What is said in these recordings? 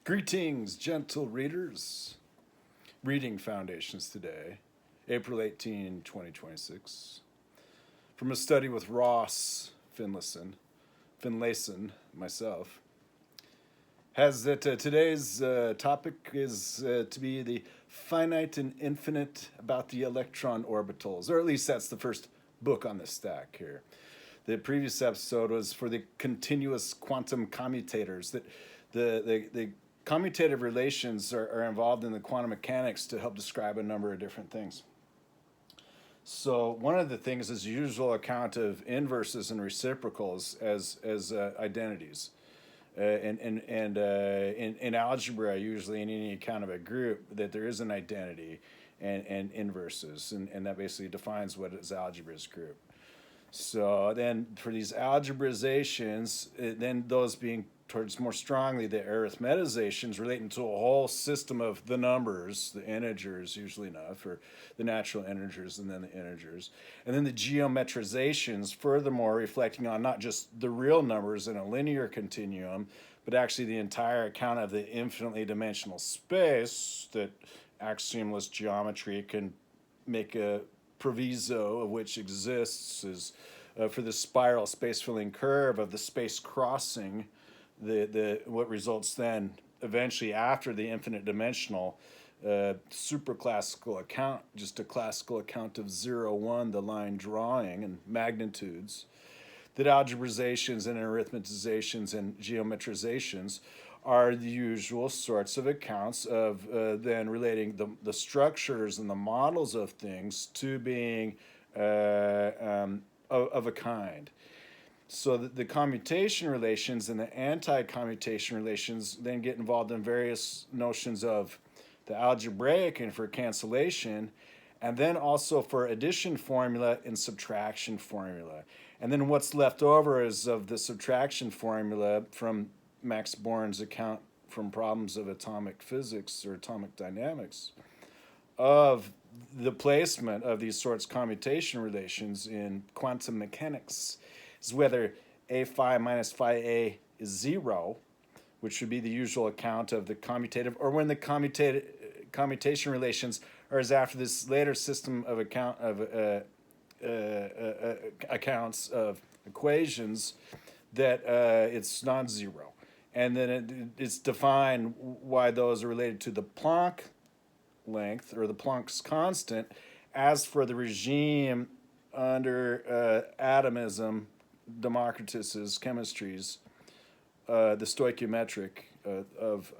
Greetings, gentle readers. Reading Foundations today, April 18, 2026. From a study with Ross Finlayson, myself, has that today's topic is to be the finite and infinite about the electron orbitals, or at least that's the first book on the stack here. The previous episode was for the continuous quantum commutators, that the commutative relations are involved in the quantum mechanics to help describe a number of different things. So one of the things is the usual account of inverses and reciprocals as identities. In algebra, usually in any account of a group, that there is an identity and inverses, and that basically defines what is algebra's group. So then for these algebraizations, then those being towards more strongly the arithmetizations relating to a whole system of the numbers, the integers usually enough, or the natural integers and then the integers. And then the geometrizations, furthermore reflecting on not just the real numbers in a linear continuum, but actually the entire account of the infinitely dimensional space that axiomless geometry can make a proviso of which exists is for the spiral space-filling curve of the space crossing, what results then eventually after the infinite dimensional superclassical account, just a classical account of 0, 1, the line drawing and magnitudes, that algebraizations and arithmetizations and geometrizations are the usual sorts of accounts of then relating the structures and the models of things to being of a kind. So the commutation relations and the anti-commutation relations then get involved in various notions of the algebraic and for cancellation, and then also for addition formula and subtraction formula. And then what's left over is of the subtraction formula from Max Born's account from problems of atomic physics or atomic dynamics of the placement of these sorts of commutation relations in quantum mechanics is whether a phi minus phi a is 0, which would be the usual account of the commutative, or when the commutation relations are as after this later system of accounts of equations that it's non-zero. And then it's defined why those are related to the Planck length, or the Planck's constant, as for the regime under atomism, Democritus's chemistries, the stoichiometric of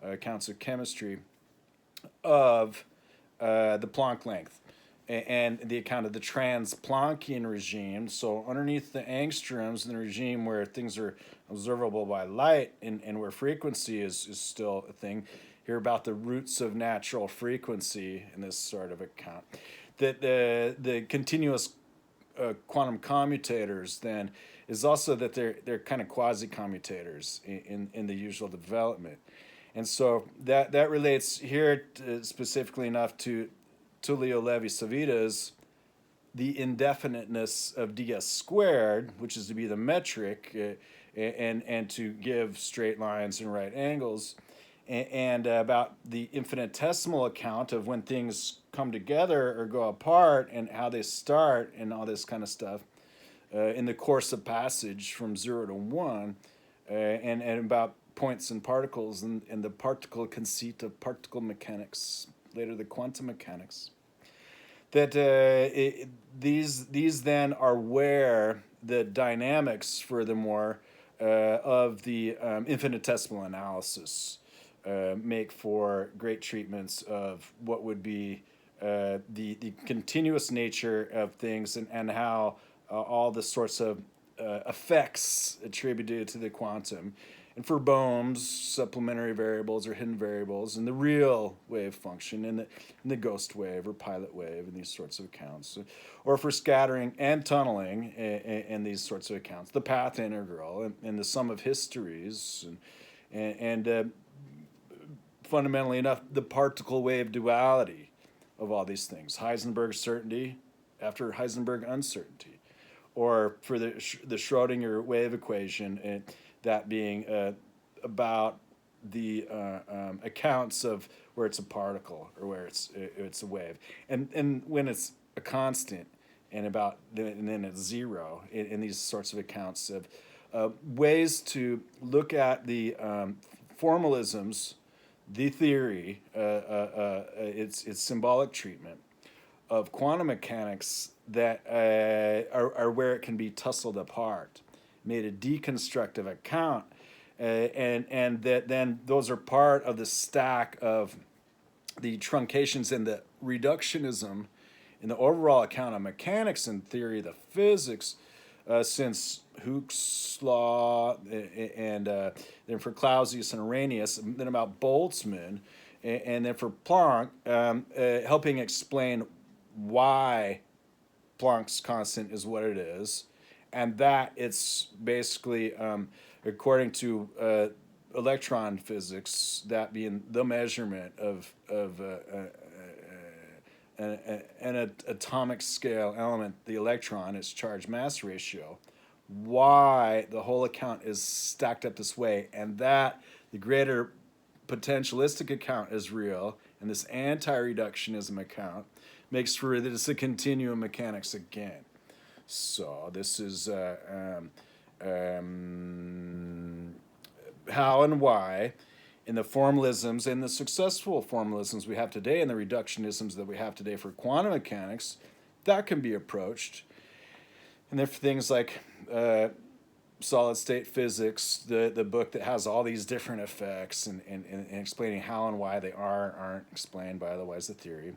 accounts of chemistry of the Planck length, and the account of the trans-Planckian regime. So underneath the angstroms in the regime where things are observable by light and where frequency is still a thing, hear about the roots of natural frequency in this sort of account. That the continuous quantum commutators then is also that they're kind of quasi-commutators in the usual development. And so that relates here specifically enough to Tullio Levi-Civita's the indefiniteness of ds squared, which is to be the metric and to give straight lines and right angles, and about the infinitesimal account of when things come together or go apart and how they start and all this kind of stuff in the course of passage from 0 to 1, and about points and particles and the particle conceit of particle mechanics, later the quantum mechanics. That these then are where the dynamics, furthermore, of the infinitesimal analysis make for great treatments of what would be the continuous nature of things and how all the sorts of effects attributed to the quantum, and for Bohm's supplementary variables or hidden variables, and the real wave function, and the ghost wave or pilot wave, and these sorts of accounts, or for scattering and tunneling and these sorts of accounts, the path integral and the sum of histories, and fundamentally enough, the particle wave duality of all these things. Heisenberg certainty after Heisenberg uncertainty, or for the Schrödinger wave equation, that being about the accounts of where it's a particle or where it's a wave, and when it's a constant, and then it's zero in these sorts of accounts of ways to look at the formalisms, the theory, its symbolic treatment of quantum mechanics that are where it can be tussled apart, made a deconstructive account, and that then those are part of the stack of the truncations and the reductionism in the overall account of mechanics and theory of the physics since Hooke's law and then for Clausius and Arrhenius, and then about Boltzmann, and then for Planck, helping explain why Planck's constant is what it is, and that it's basically, according to electron physics, that being the measurement of an atomic scale element, the electron, its charge-mass ratio, why the whole account is stacked up this way, and that the greater potentialistic account is real, and this anti-reductionism account makes for this a continuum mechanics again. So this is how and why in the formalisms and the successful formalisms we have today and the reductionisms that we have today for quantum mechanics, that can be approached. And then for things like solid state physics, the book that has all these different effects and explaining how and why they aren't explained by otherwise the theory.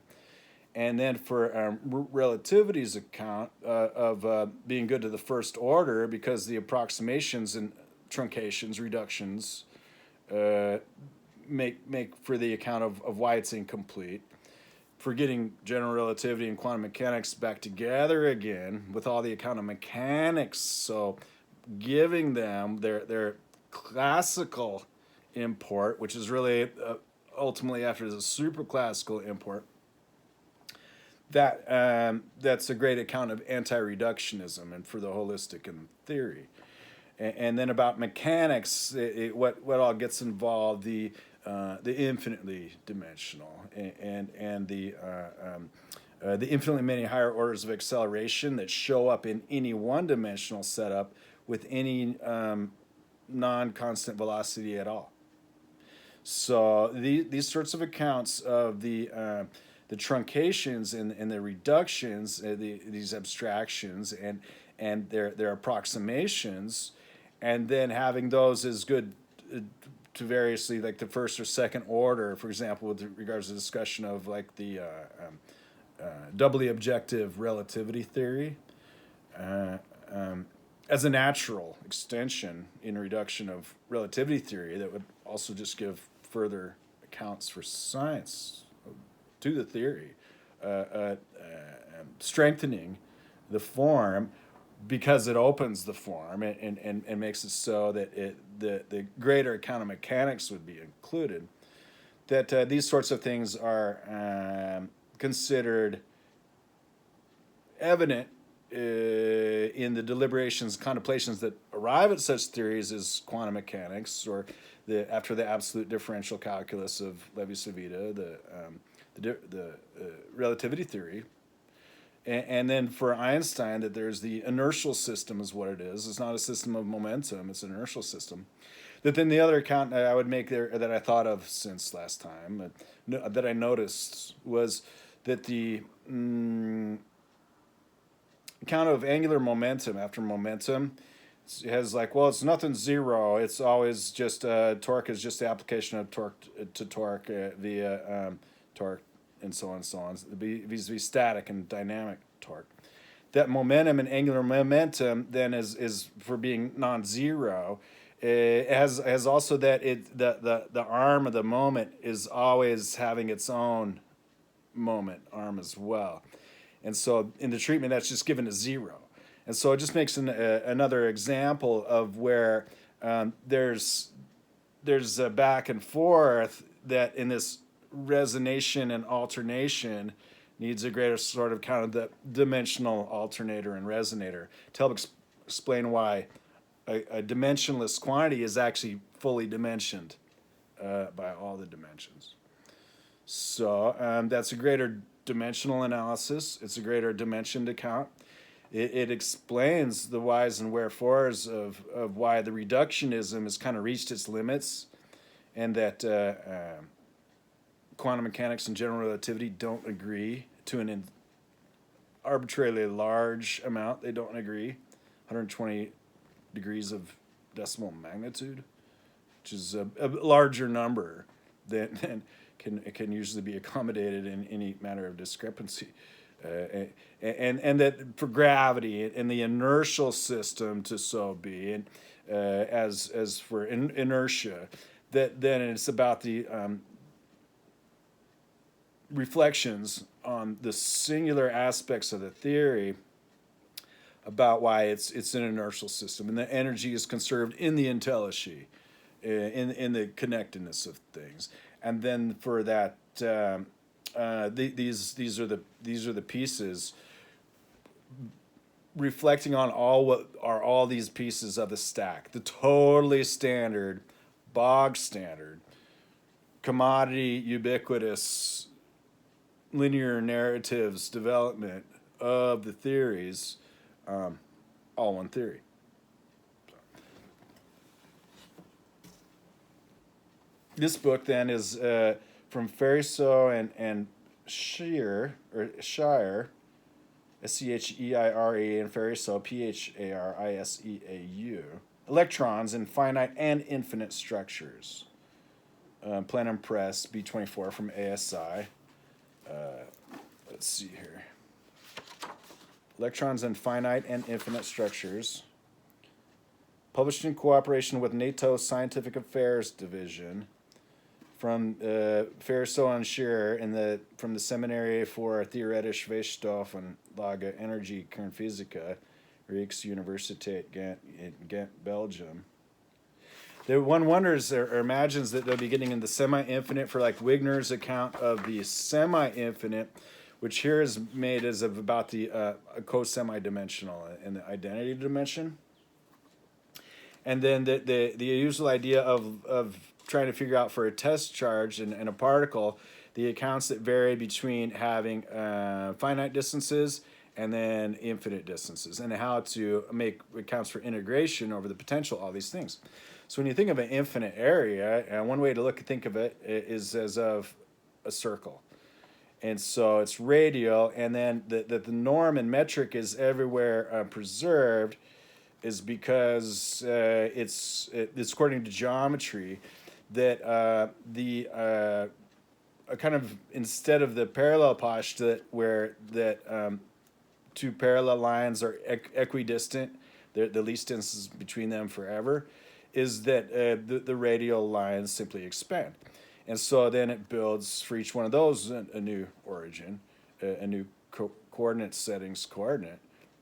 And then for relativity's account of being good to the first order, because the approximations and truncations, reductions, make for the account of why it's incomplete. For getting general relativity and quantum mechanics back together again with all the account of mechanics, so giving them their classical import, which is really ultimately after the superclassical import, that's a great account of anti-reductionism and for the holistic in theory. And then about mechanics, what all gets involved, the infinitely dimensional and the infinitely many higher orders of acceleration that show up in any one-dimensional setup with any non-constant velocity at all. So these sorts of accounts of the truncations and the reductions, these abstractions and their approximations, and then having those as good to variously like the first or second order, for example, with regards to the discussion of like the doubly objective relativity theory as a natural extension in reduction of relativity theory that would also just give further accounts for science to the theory, strengthening the form because it opens the form and makes it so that the greater account of mechanics would be included, that these sorts of things are considered evident in the deliberations, contemplations that arrive at such theories as quantum mechanics, or after the absolute differential calculus of Levi-Civita, the relativity theory. And then for Einstein, that there's the inertial system is what it is. It's not a system of momentum, it's an inertial system. That then the other account I would make there that I thought of since last time, that I noticed, was that the account of angular momentum after momentum has like, well, it's nothing zero. It's always just torque is just the application of torque to torque via torque and so on and so on, vis-a-vis static and dynamic torque. That momentum and angular momentum then is for being non-zero. It has also that the arm of the moment is always having its own moment arm as well. And so in the treatment, that's just given a zero. And so it just makes another example of where there's a back and forth that in this resonation and alternation needs a greater sort of kind of the dimensional alternator and resonator to help explain why a dimensionless quantity is actually fully dimensioned by all the dimensions. So that's a greater dimensional analysis. It's a greater dimensioned account. It explains the whys and wherefores of why the reductionism has kind of reached its limits, and that quantum mechanics and general relativity don't agree to an arbitrarily large amount. They don't agree, 120 degrees of decimal magnitude, which is a larger number than can usually be accommodated in any matter of discrepancy. And that for gravity and the inertial system to so be, and as for inertia, that then it's about the reflections on the singular aspects of the theory about why it's an inertial system, and the energy is conserved in the entelechy, in the connectedness of things, and then for that these are the pieces reflecting on what are all these pieces of the stack, the totally standard, bog standard, commodity, ubiquitous, linear narratives development of the theories, all one theory. This book then is from Fariseau and Shire, S-C-H-E-I-R-E, and Fariseau, P-H-A-R-I-S-E-A-U, Electrons in Finite and Infinite Structures. Planck Press, B24 from ASI. Let's see here. Electrons in Finite and Infinite Structures. Published in cooperation with NATO Scientific Affairs Division. From Fariseau and Scherer from the Seminary for Theoretische Wissenschaft Lage Energie Kernfysica, Rijksuniversiteit Ghent, Belgium. One wonders or imagines that they'll be getting into semi-infinite for like Wigner's account of the semi-infinite, which here is made as of about the co-semi-dimensional in the identity dimension. And then the usual idea of trying to figure out for a test charge and a particle, the accounts that vary between having finite distances and then infinite distances, and how to make accounts for integration over the potential of all these things. So when you think of an infinite area, one way to think of it is as of a circle. And so it's radial, and then the norm and metric is everywhere preserved, is because it's according to geometry that the kind of, instead of the parallel postulate where that two parallel lines are equidistant, the least distance between them forever, is that the radial lines simply expand. And so then it builds for each one of those a new origin, a new coordinate settings coordinate,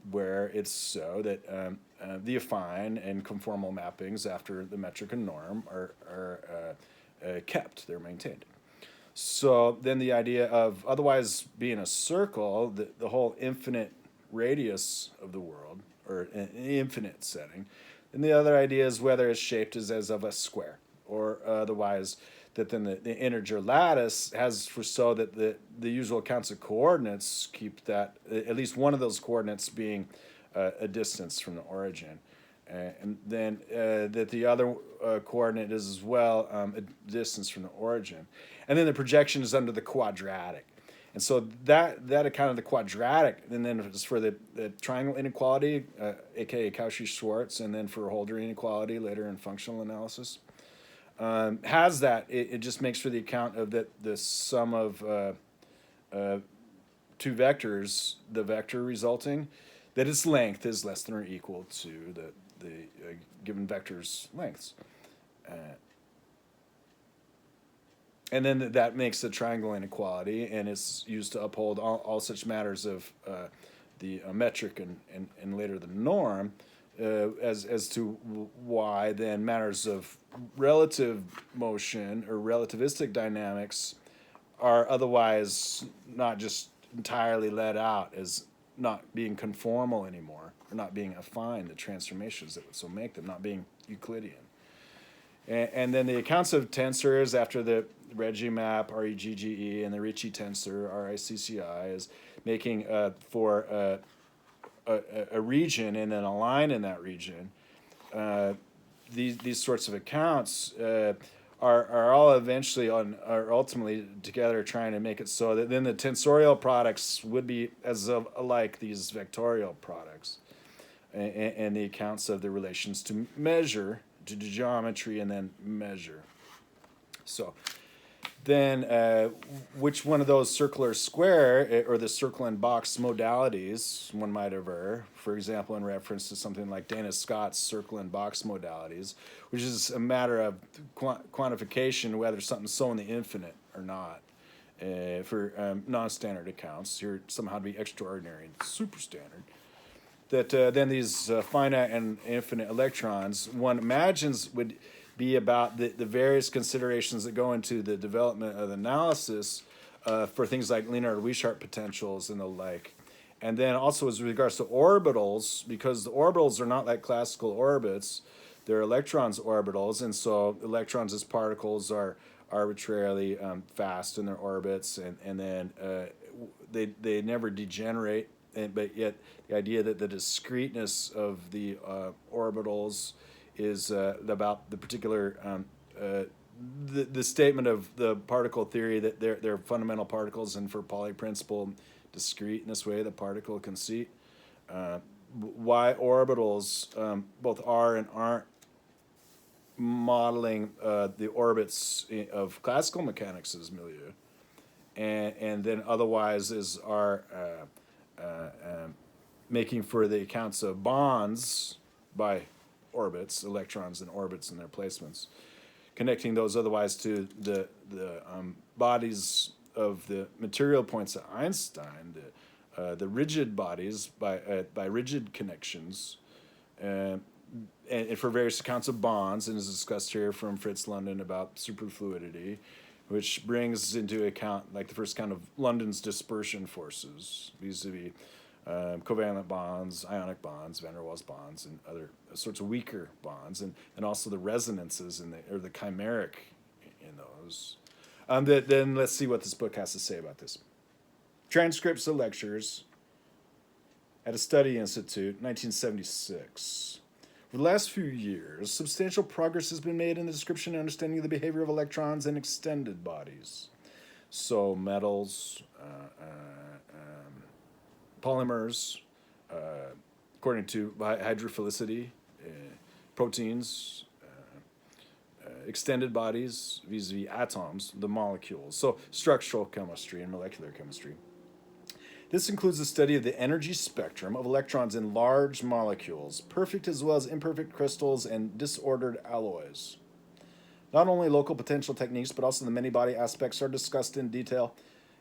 where it's so that the affine and conformal mappings after the metric and norm are kept, they're maintained. So then the idea of otherwise being a circle, the whole infinite radius of the world, or an infinite setting, and the other idea is whether it's shaped as of a square, or otherwise that then the integer lattice has for so that the usual counts of coordinates keep that, at least one of those coordinates being a distance from the origin. And then that the other coordinate is as well a distance from the origin. And then the projection is under the quadratic. And so that account of the quadratic, and then it's for the triangle inequality, aka Cauchy-Schwarz, and then for Holder inequality later in functional analysis, has that. It just makes for the account of that the sum of two vectors, the vector resulting, that its length is less than or equal to the given vector's lengths. And then that makes the triangle inequality, and it's used to uphold all such matters of the metric and later the norm, as to why then matters of relative motion or relativistic dynamics are otherwise not just entirely let out as not being conformal anymore, or not being affine, the transformations that would so make them, not being Euclidean. And then the accounts of tensors after the Reggie-map, REGGE, and the Ricci tensor, RICCI, is making for a region and then a line in that region. These sorts of accounts are all eventually are ultimately together trying to make it so that then the tensorial products would be as like these vectorial products, and the accounts of the relations to measure, to geometry, and then measure. So then which one of those circular square or the circle and box modalities one might aver, for example, in reference to something like Dana Scott's circle and box modalities, which is a matter of quantification, whether something's so in the infinite or not. For non-standard accounts, here somehow to be extraordinary and super standard. That then these finite and infinite electrons, one imagines would be about the various considerations that go into the development of the analysis for things like Lienard-Wiechert potentials and the like. And then also as regards to orbitals, because the orbitals are not like classical orbits, they're electrons orbitals, and so electrons as particles are arbitrarily fast in their orbits, and then they never degenerate. But yet the idea that the discreteness of the orbitals is about the particular the statement of the particle theory that they're fundamental particles, and for Pauli principle discrete in this way, the particle conceit. Why orbitals both are and aren't modeling the orbits of classical mechanics' milieu, and then otherwise are making for the accounts of bonds by orbits, electrons and orbits and their placements, connecting those otherwise to the bodies of the material points of Einstein, the rigid bodies by rigid connections, and for various accounts of bonds, and is discussed here from Fritz London about superfluidity, which brings into account like the first kind of London's dispersion forces vis-a-vis covalent bonds, ionic bonds, van der Waals bonds, and other sorts of weaker bonds, and also the resonances or the chimeric in those. Then let's see what this book has to say about this. Transcripts of lectures at a study institute, 1976. For the last few years, substantial progress has been made in the description and understanding of the behavior of electrons in extended bodies. So metals, polymers, according to hydrophilicity, proteins, extended bodies vis-a-vis atoms, the molecules. So structural chemistry and molecular chemistry. This includes the study of the energy spectrum of electrons in large molecules, perfect as well as imperfect crystals and disordered alloys. Not only local potential techniques, but also the many-body aspects are discussed in detail.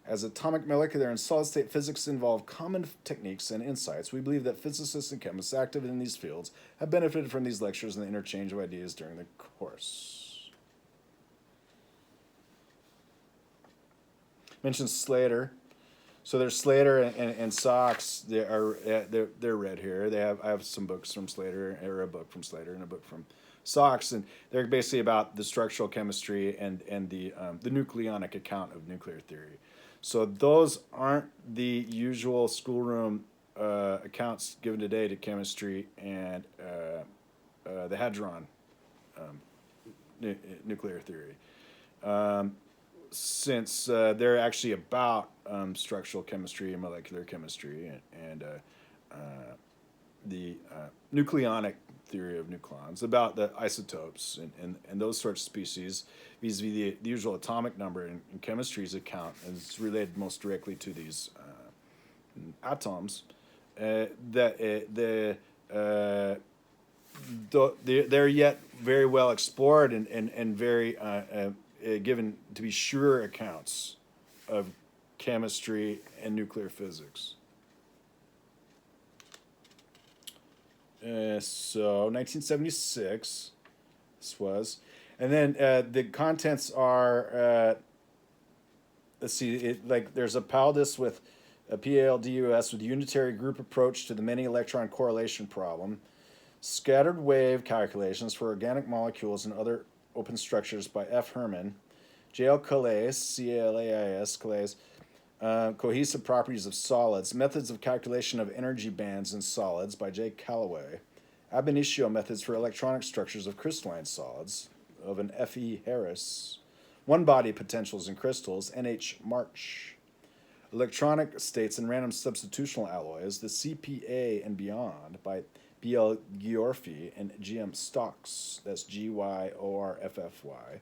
As atomic, molecular, and solid-state physics involve common techniques and insights, we believe that physicists and chemists active in these fields have benefited from these lectures and the interchange of ideas during the course. Mentions Slater. So there's Slater and Sachs. They're read here. I have some books from Slater, or a book from Slater and a book from Sachs, and they're basically about the structural chemistry and the nucleonic account of nuclear theory. So those aren't the usual schoolroom accounts given today to chemistry and the hadron nuclear theory. Since they're actually about structural chemistry and molecular chemistry and the nucleonic theory of nucleons, about the isotopes and those sorts of species, vis-a-vis the usual atomic number in chemistry's account, and it's related most directly to these atoms, they're yet very well explored and very given to be sure accounts of chemistry and nuclear physics. So 1976, this was, and then the contents are. Let's see, there's a PALDUS with a PALDUS with unitary group approach to the many electron correlation problem, scattered wave calculations for organic molecules and other Open Structures by F. Herman. J.L. Calais, C-A-L-A-I-S, Calais, Cohesive Properties of Solids, Methods of Calculation of Energy Bands in Solids by J. Callaway, Ab initio Methods for Electronic Structures of Crystalline Solids of an F.E. Harris, One-Body Potentials in Crystals, N.H. March, Electronic States and Random Substitutional Alloys, the CPA and Beyond by B.L. Gyorfy and G.M. Stocks, that's G-Y-O-R-F-F-Y,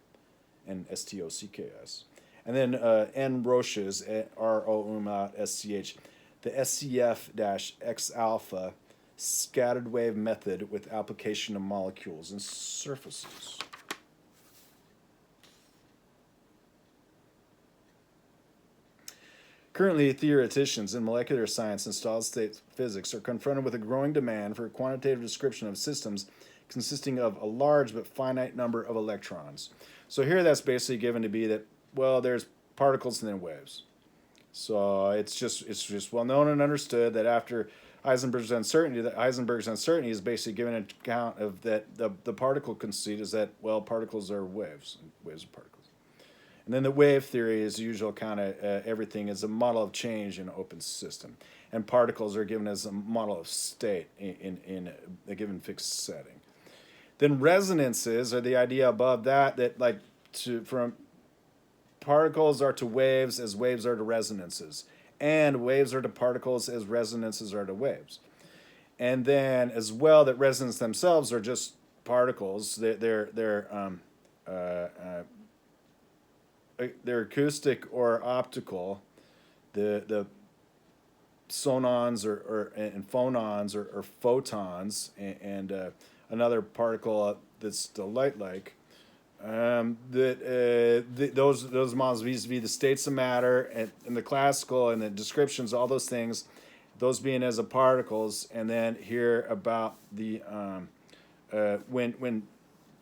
and S-T-O-C-K-S. And then N. Roche's, R-O-S-C-H, the SCF-Xalpha scattered wave method with application of molecules and surfaces. Currently, theoreticians in molecular science and solid-state physics are confronted with a growing demand for a quantitative description of systems consisting of a large but finite number of electrons. So here that's basically given to be that, well, there's particles and then waves. So it's just well known and understood that after Heisenberg's uncertainty is basically given an account of that the particle conceit is that, well, particles are waves, and waves are particles. And then the wave theory is the usual kind of everything is a model of change in an open system. And particles are given as a model of state in a given fixed setting. Then resonances are the idea above that like from particles are to waves as waves are to resonances. And waves are to particles as resonances are to waves. And then as well that resonances themselves are just particles. They're acoustic or optical. The sonons and phonons or photons and another particle that's the light-like. Those models vis-a-vis the states of matter and the classical and the descriptions, all those things, those being as a particles, and then here about the when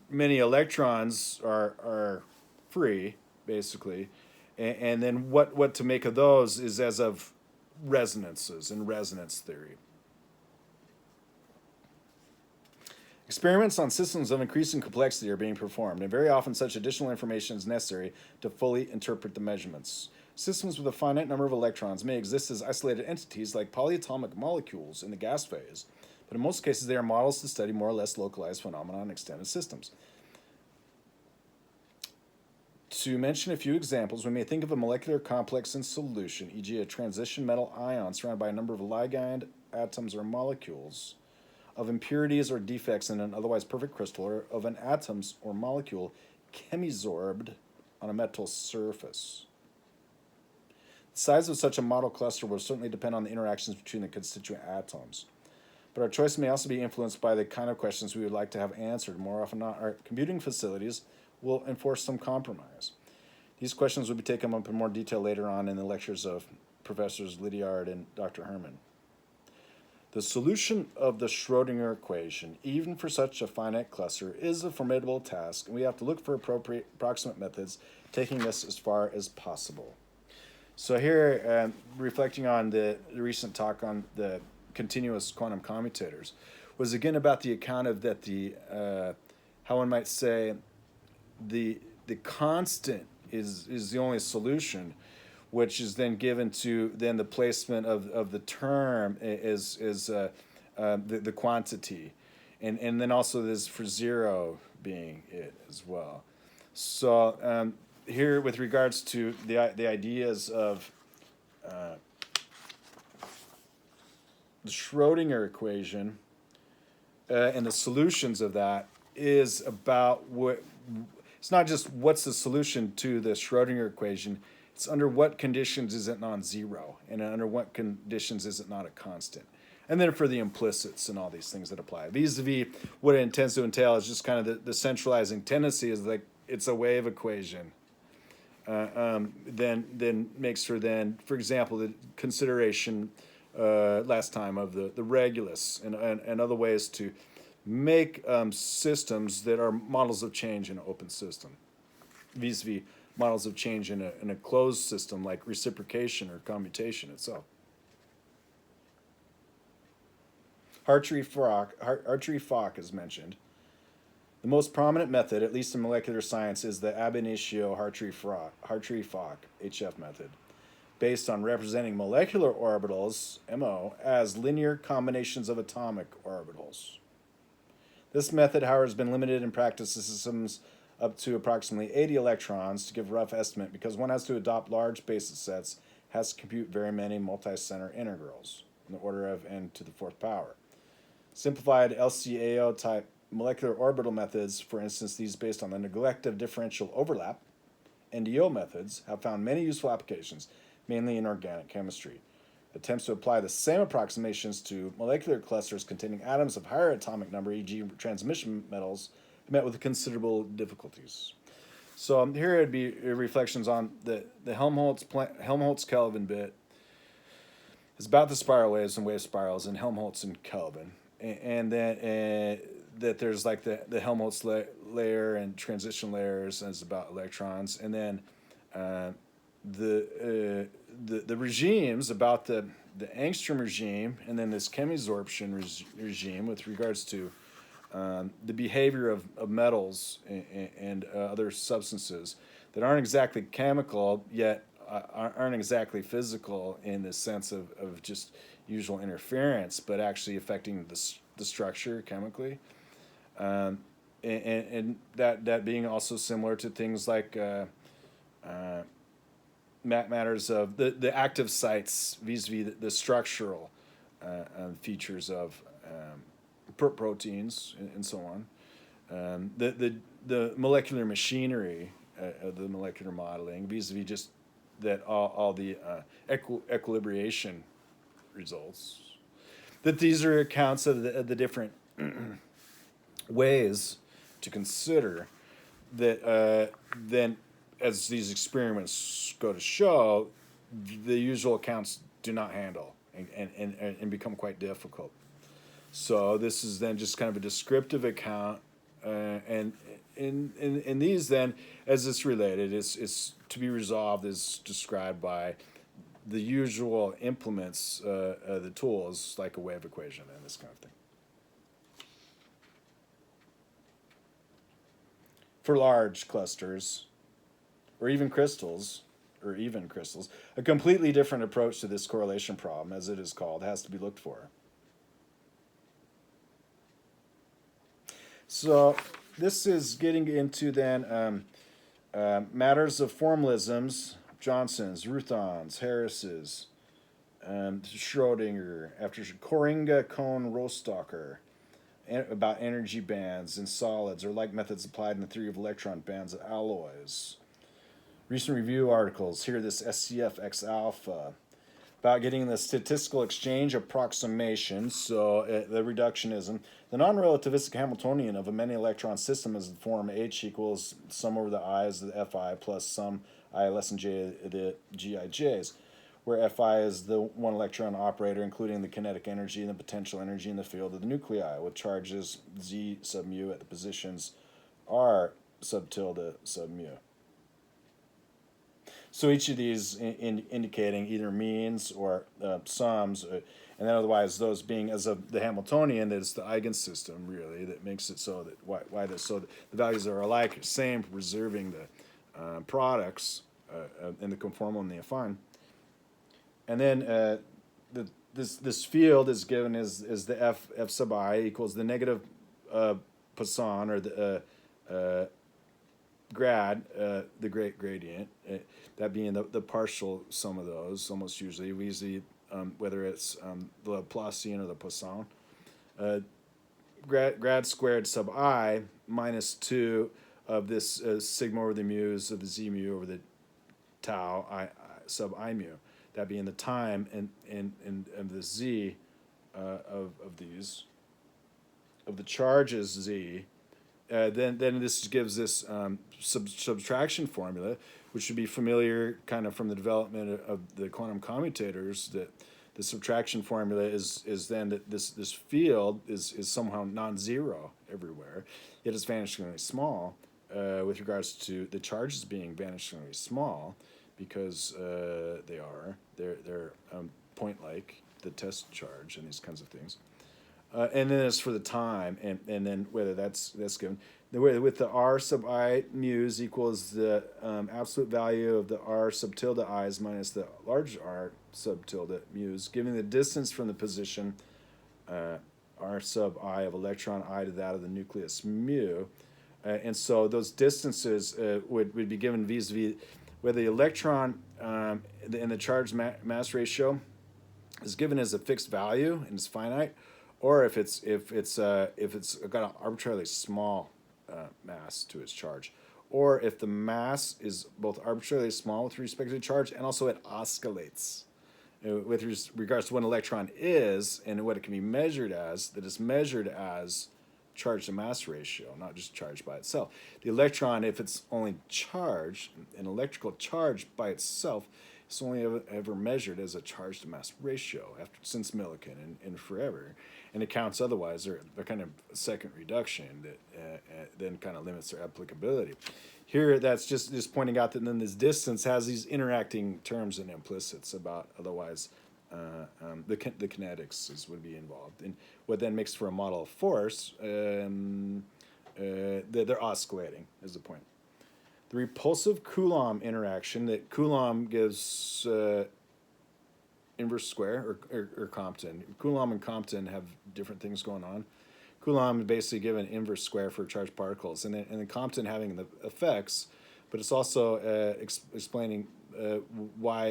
many electrons are free, basically, and then what to make of those is as of resonances and resonance theory. Experiments on systems of increasing complexity are being performed, and very often such additional information is necessary to fully interpret the measurements. Systems with a finite number of electrons may exist as isolated entities like polyatomic molecules in the gas phase, but in most cases they are models to study more or less localized phenomena in extended systems. To mention a few examples, we may think of a molecular complex in solution, e.g. a transition metal ion surrounded by a number of ligand atoms or molecules, of impurities or defects in an otherwise perfect crystal, or of an atoms or molecule chemisorbed on a metal surface. The size of such a model cluster will certainly depend on the interactions between the constituent atoms. But our choice may also be influenced by the kind of questions we would like to have answered. More often than not, our computing facilities will enforce some compromise. These questions will be taken up in more detail later on in the lectures of Professors Lidiard and Dr. Herman. The solution of the Schrödinger equation, even for such a finite cluster, is a formidable task, and we have to look for appropriate approximate methods, taking us as far as possible. So here, reflecting on the recent talk on the continuous quantum commutators, was again about the account of that how one might say, the constant is the only solution, which is then given to then the placement of the term is the quantity, and then also there's for zero being it as well. So here with regards to the ideas of the Schrödinger equation and the solutions of that is about what. It's not just what's the solution to the Schrödinger equation. It's under what conditions is it non-zero, and under what conditions is it not a constant. And then for the implicits and all these things that apply. Vis-a-vis what it intends to entail is just kind of the centralizing tendency is like it's a wave equation. Then makes for then, for example, the consideration last time of the regulus and other ways to make systems that are models of change in an open system, vis-a-vis models of change in a closed system like reciprocation or commutation itself. Hartree-Fock is mentioned. The most prominent method, at least in molecular science, is the ab initio Hartree-Fock HF method, based on representing molecular orbitals, MO, as linear combinations of atomic orbitals. This method, however, has been limited in practice to systems up to approximately 80 electrons to give a rough estimate because one has to adopt large basis sets, has to compute very many multi-center integrals in the order of n to the fourth power. Simplified LCAO type molecular orbital methods, for instance, these based on the neglect of differential overlap, NDO methods, have found many useful applications, mainly in organic chemistry. Attempts to apply the same approximations to molecular clusters containing atoms of higher atomic number, e.g. transmission metals, met with considerable difficulties. So here would be reflections on the Helmholtz-Kelvin bit. It's about the spiral waves and wave spirals in Helmholtz and Kelvin. And then that there's like the Helmholtz layer and transition layers, and it's about electrons. And then the regimes about the angstrom regime, and then this chemisorption regime with regards to the behavior of metals and other substances that aren't exactly chemical, yet aren't exactly physical in the sense of just usual interference, but actually affecting the structure chemically. And that being also similar to things like matters of the active sites vis-a-vis the structural features of proteins and so on. The molecular machinery of the molecular modeling vis-a-vis just that all the equilibration results. That these are accounts of the different ways to consider that then as these experiments go to show, the usual accounts do not handle and become quite difficult. So this is then just kind of a descriptive account, and in these then, as it's related, it's to be resolved is described by the usual implements, the tools like a wave equation and this kind of thing. For large clusters, or even crystals, a completely different approach to this correlation problem, as it is called, has to be looked for. So this is getting into then matters of formalisms, Johnson's, Ruthon's, Harris's, Schrödinger, after Korringa-Kohn-Rostocker, about energy bands in solids, or like methods applied in the theory of electron bands of alloys. Recent review articles, here this SCF-Xalpha, about getting the statistical exchange approximation, so the reductionism. The non-relativistic Hamiltonian of a many-electron system is the form H equals sum over the I is the Fi plus sum I less than J the Gij's, where Fi is the one electron operator, including the kinetic energy and the potential energy in the field of the nuclei, with charges Z sub mu at the positions R sub tilde sub mu. So each of these indicating either means or sums, and then otherwise those being as of the Hamiltonian, that it's the eigensystem really that makes it so that why this so the values are alike, same, preserving the products in the conformal and the affine. And then this field is given as the f sub I equals the negative Poisson, or the grad, the great gradient, that being the partial sum of those, almost usually, we usually, whether it's the Laplacian or the Poisson. Grad squared sub I minus 2 of this sigma over the mu's of the z mu over the tau I sub I mu, that being the time and the z of these, of the charges z. Then this gives this subtraction formula, which should be familiar kind of from the development of the quantum commutators, that the subtraction formula is then that this field is somehow non-zero everywhere, yet it's vanishingly small with regards to the charges being vanishingly small, because they're point-like, the test charge and these kinds of things. and then it's for the time, and then whether that's given. With the r sub I mu's equals the absolute value of the r sub tilde i's minus the large r sub tilde mu's, giving the distance from the position r sub I of electron I to that of the nucleus mu. And so those distances would be given vis-a-vis whether the electron and the charge mass ratio is given as a fixed value and it's finite, or if it's got an arbitrarily small mass to its charge, or if the mass is both arbitrarily small with respect to the charge and also it oscillates with regards to what an electron is and what it can be measured as, that is measured as charge to mass ratio, not just charge by itself. The electron, if it's only charged, an electrical charge by itself, it's only ever measured as a charge to mass ratio since Millikan and forever. And it counts otherwise. They're kind of a second reduction that then kind of limits their applicability. Here, that's just pointing out that then this distance has these interacting terms and implicits about otherwise the kinetics would be involved. And what then makes for a model of force, they're oscillating is the point. The repulsive Coulomb interaction that Coulomb gives inverse square or Compton. Coulomb and Compton have different things going on. Coulomb basically given inverse square for charged particles, and then Compton having the effects, but it's also explaining why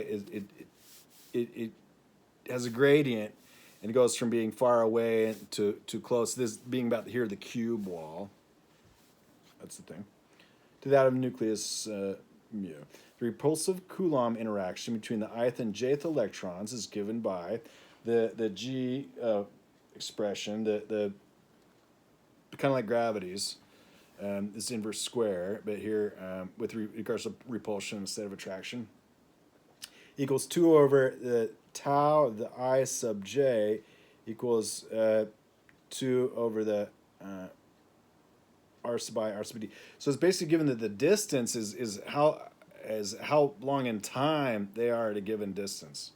it has a gradient and it goes from being far away to close. This being about here the cube wall. That's the thing. To that of nucleus mu. The repulsive Coulomb interaction between the ith and jth electrons is given by the G expression, the kind of like gravities, this inverse square, but here with regards to repulsion instead of attraction, equals 2 over the tau of the I sub j equals 2 over the r sub I, r sub d. So it's basically given that the distance is how long in time they are at a given distance.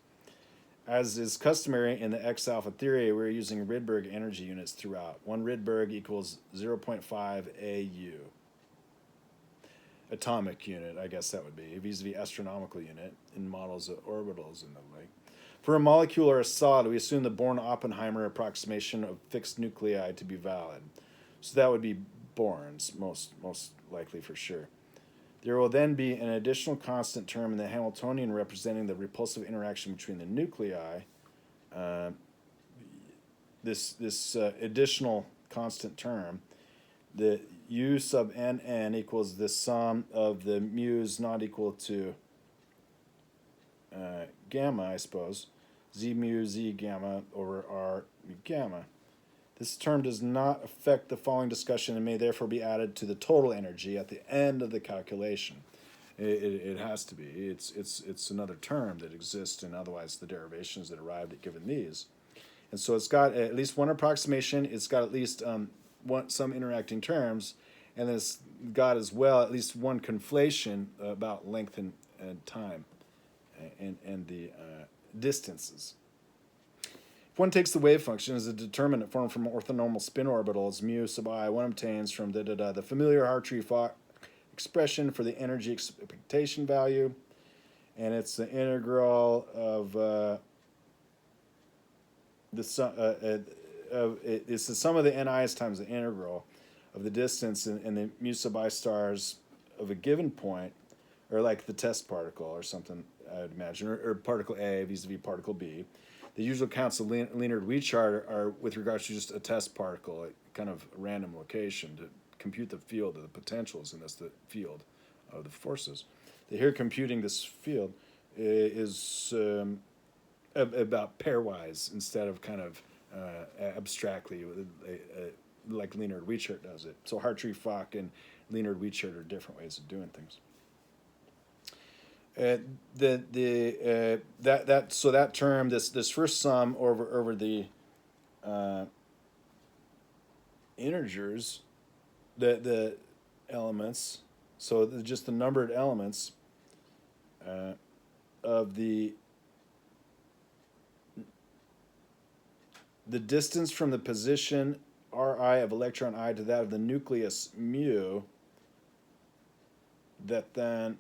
As is customary in the X-alpha theory, we're using Rydberg energy units throughout. 1 Rydberg equals 0.5 AU. Atomic unit, I guess that would be, vis-a-vis astronomical unit in models of orbitals and the like. For a molecule or a solid, we assume the Born-Oppenheimer approximation of fixed nuclei to be valid. So that would be Born's, most likely for sure. There will then be an additional constant term in the Hamiltonian representing the repulsive interaction between the nuclei. This additional constant term, the U sub n equals the sum of the mu's not equal to gamma, I suppose, z mu z gamma over r mu gamma. This term does not affect the following discussion and may therefore be added to the total energy at the end of the calculation. It has to be. It's another term that exists in otherwise the derivations that arrived at given these. And so it's got at least one approximation. It's got at least some interacting terms, and then it's got as well at least one conflation about length and time and the distances. If one takes the wave function as a determinant formed from orthonormal spin orbitals, mu sub I, one obtains from the familiar Hartree-Fock expression for the energy expectation value, and it's the integral of it's the sum of the ni's times the integral of the distance in the mu sub I stars of a given point, or like the test particle or something, I would imagine, or particle A vis-a-vis particle B. The usual counts of Lienard-Wiechert are with regards to just a test particle at kind of a random location to compute the field of the potentials, and thus the field of the forces. Here computing this field is about pairwise instead of kind of abstractly like Lienard-Wiechert does it. So Hartree-Fock and Lienard-Wiechert are different ways of doing things. So that term, this first sum over the integers, the elements, so just the numbered elements of the the distance from the position Ri of electron I to that of the nucleus mu, that then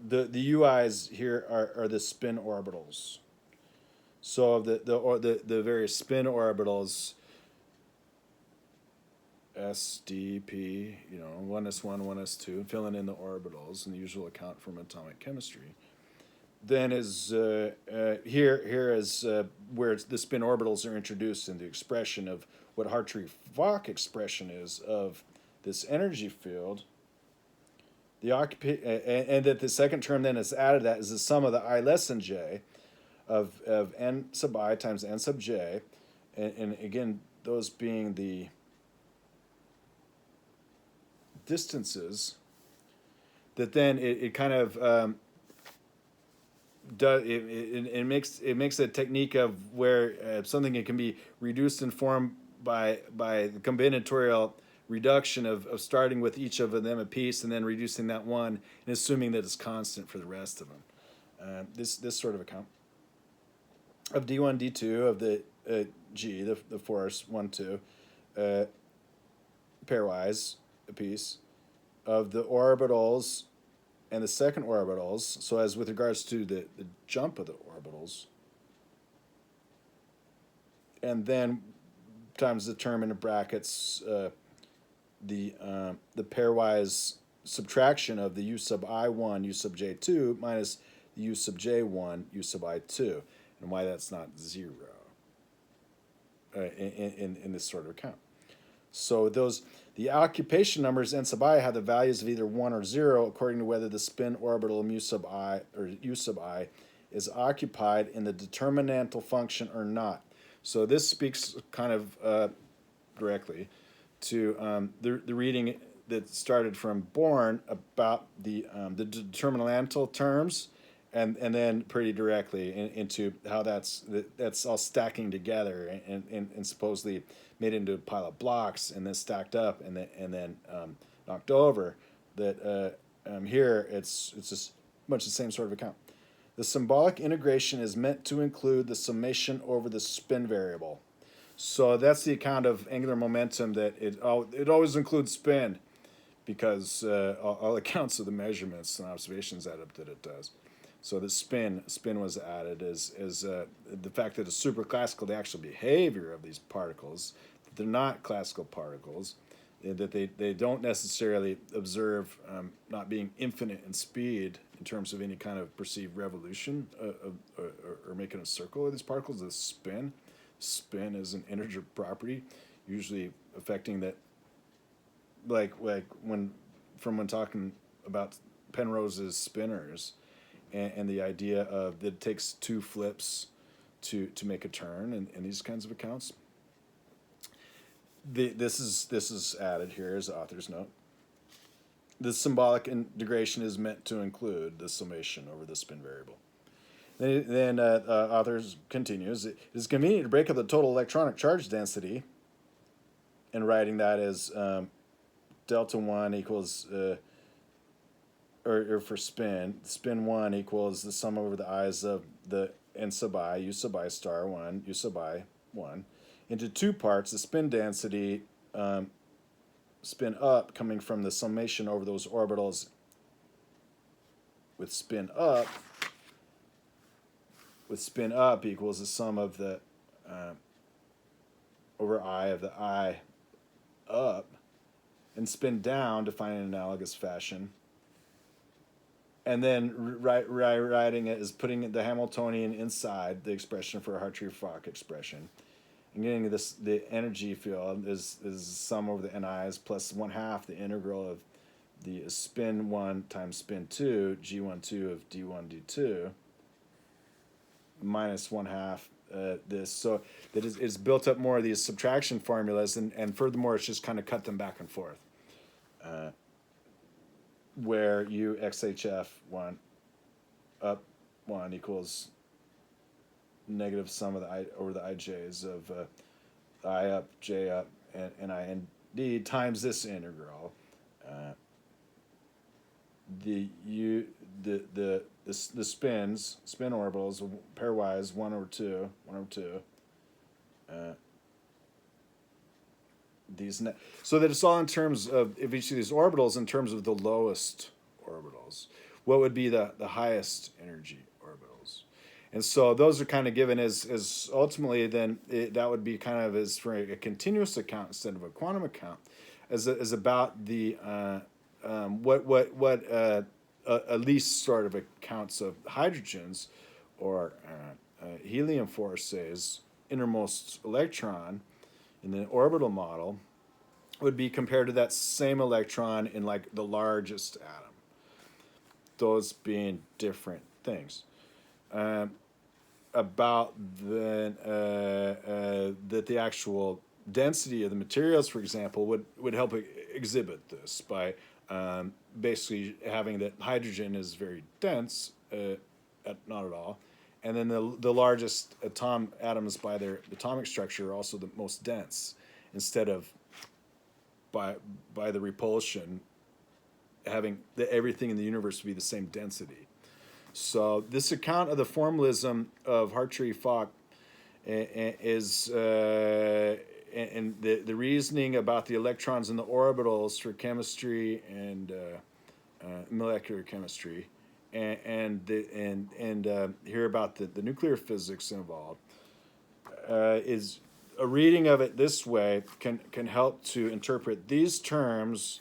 the UIs here are the spin orbitals. So the various spin orbitals, S, D, P, 1s1, 1s2, filling in the orbitals in the usual account from atomic chemistry. Then is here is where the spin orbitals are introduced in the expression of what Hartree-Fock expression is of this energy field. And that the second term then is added to that is the sum of the I less than j of n sub I times n sub j, and again those being the distances. That then it kind of it makes a technique of where something can be reduced in form by the combinatorial reduction of starting with each of them a piece and then reducing that one and assuming that it's constant for the rest of them. This sort of account of d1, d2 of the G, the force 1, 2, pairwise a piece of the orbitals and the second orbitals, so as with regards to the jump of the orbitals, and then times the term in the brackets the pairwise subtraction of the u sub I1, u sub j2 minus the u sub j1, u sub I2, and why that's not 0 in this sort of account. So the occupation numbers n sub I have the values of either 1 or 0 according to whether the spin orbital mu sub I or u sub I is occupied in the determinantal function or not. So this speaks kind of directly to the reading that started from Born about the determinantal terms, and then pretty directly into how that's all stacking together and supposedly made into a pile of blocks and then stacked up and then knocked over. That here it's just much the same sort of account. The symbolic integration is meant to include the summation over the spin variable. So that's the account of angular momentum, that it always includes spin, because all accounts of the measurements and observations add up that it does. So the spin was added as the fact that it's super classical, the actual behavior of these particles, that they're not classical particles, that they don't necessarily observe not being infinite in speed in terms of any kind of perceived revolution or making a circle of these particles. The spin is an integer property, usually affecting that, like when talking about Penrose's spinners, and the idea of that it takes 2 flips to make a turn, and these kinds of accounts. This is added here as the author's note. The symbolic integration is meant to include the summation over the spin variable. Then authors continues, it is convenient to break up the total electronic charge density, and writing that as delta 1 equals, or for spin 1 equals the sum over the i's of the n sub I, u sub I star 1, u sub I 1, into 2 parts, the spin density spin up coming from the summation over those orbitals with spin up equals the sum of the over I of the I up, and spin down defined in an analogous fashion. And then writing it is putting the Hamiltonian inside the expression for a Hartree-Fock expression. And getting the energy field is sum over the ni's plus 1/2 the integral of the spin 1 times spin 2, g12 of d1, d2, minus 1/2 this. So that it's built up more of these subtraction formulas, and furthermore, it's just kind of cut them back and forth. Where u xhf 1 up 1 equals negative sum of the I over the ij's of I up, j up, and I and d times this integral. The the spin orbitals pairwise 1 over 2. So that it's all in terms of each of these orbitals in terms of the lowest orbitals. What would be the highest energy orbitals? And so those are kind of given as ultimately then that would be kind of as for a continuous account instead of a quantum account, as about the at least sort of accounts of hydrogens or helium forces innermost electron in the orbital model would be compared to that same electron in like the largest atom. Those being different things. About that the actual density of the materials, for example, would help exhibit this by basically having that hydrogen is very dense, not at all, and then the largest atoms by their atomic structure are also the most dense, instead of by the repulsion having everything in the universe to be the same density. So this account of the formalism of Hartree-Fock is and the reasoning about the electrons in the orbitals for chemistry and molecular chemistry, and hear about the nuclear physics involved, is a reading of it this way can help to interpret these terms,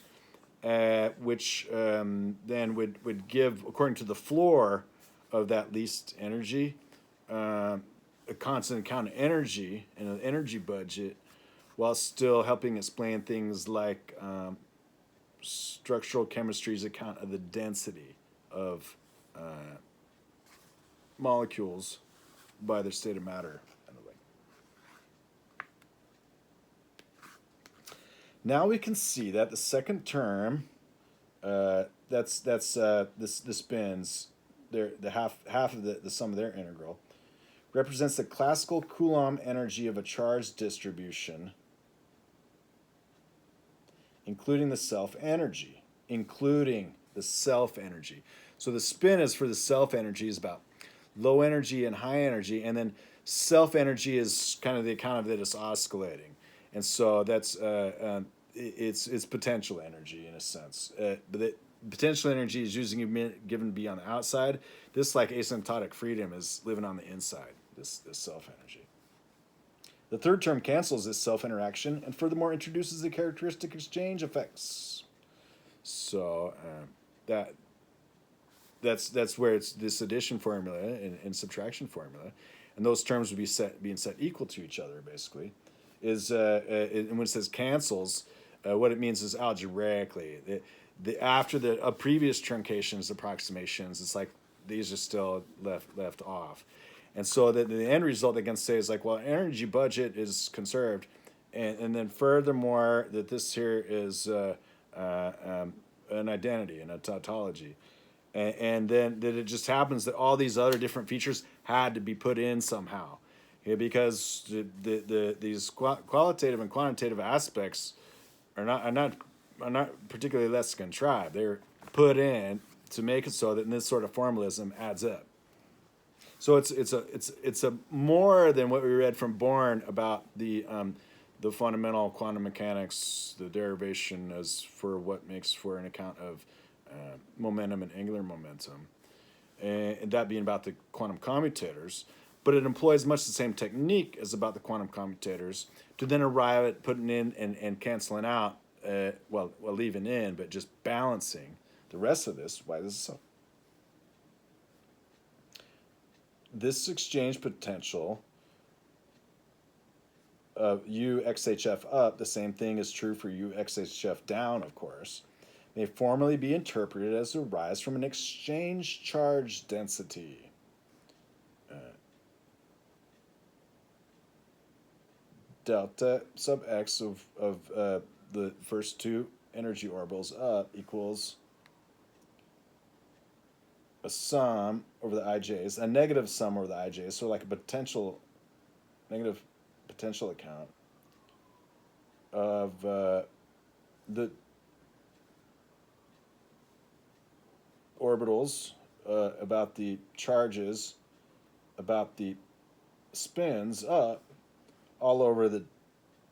which then would give, according to the floor of that least energy, a constant account of energy and an energy budget, while still helping explain things like structural chemistry's account of the density of molecules by their state of matter. Now we can see that the second term, that's the spins, the half of the sum of their integral, represents the classical Coulomb energy of a charge distribution, including the self energy. So the spin is for the self energy is about low energy and high energy, and then self energy is kind of the account of that it's oscillating. And so that's it's potential energy in a sense. But the potential energy is given to be on the outside. This, like asymptotic freedom, is living on the inside, this self energy. The third term cancels this self interaction and furthermore introduces the characteristic exchange effects. So that's where it's this addition formula and subtraction formula, and those terms would be being set equal to each other basically. Is and when it says cancels, what it means is algebraically. After the previous truncations, approximations, it's like these are still left off. And so the end result they can say is like, well, energy budget is conserved, and then furthermore that this here is an identity and a tautology. And then that it just happens that all these other different features had to be put in somehow. Yeah, because these qualitative and quantitative aspects are not particularly less contrived. They're put in to make it so that this sort of formalism adds up. So it's a more than what we read from Born about the fundamental quantum mechanics, the derivation as for what makes for an account of momentum and angular momentum, and that being about the quantum commutators. But it employs much the same technique as about the quantum commutators to then arrive at putting in and canceling out, well, leaving in, but just balancing the rest of this. Why this is so? This exchange potential of U XHF up, the same thing is true for U XHF down, of course, may formally be interpreted as a rise from an exchange charge density. Delta sub x of the first two energy orbitals up equals a sum over the ij's, a negative sum over the ij's, so like a negative potential account of the orbitals about the charges, about the spins up all over the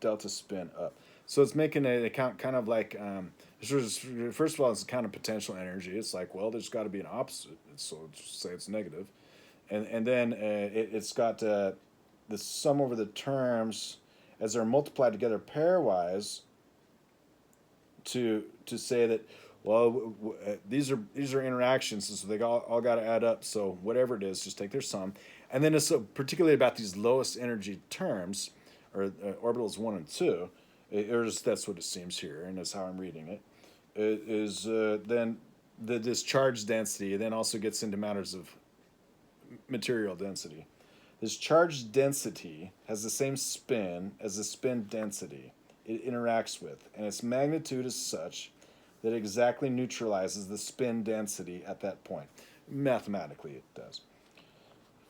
delta spin up. So it's making an account kind of like, first of all, it's a kind of potential energy. It's like, well, there's got to be an opposite. So just say it's negative. And then it's got the sum over the terms as they're multiplied together pairwise to say that, well, these are interactions, so they all got to add up. So whatever it is, just take their sum. And then it's particularly about these lowest energy terms, or orbitals 1 and 2, that's what it seems here, and that's how I'm reading it, is then this charge density then also gets into matters of material density. This charge density has the same spin as the spin density it interacts with, and its magnitude is such that it exactly neutralizes the spin density at that point. Mathematically, it does.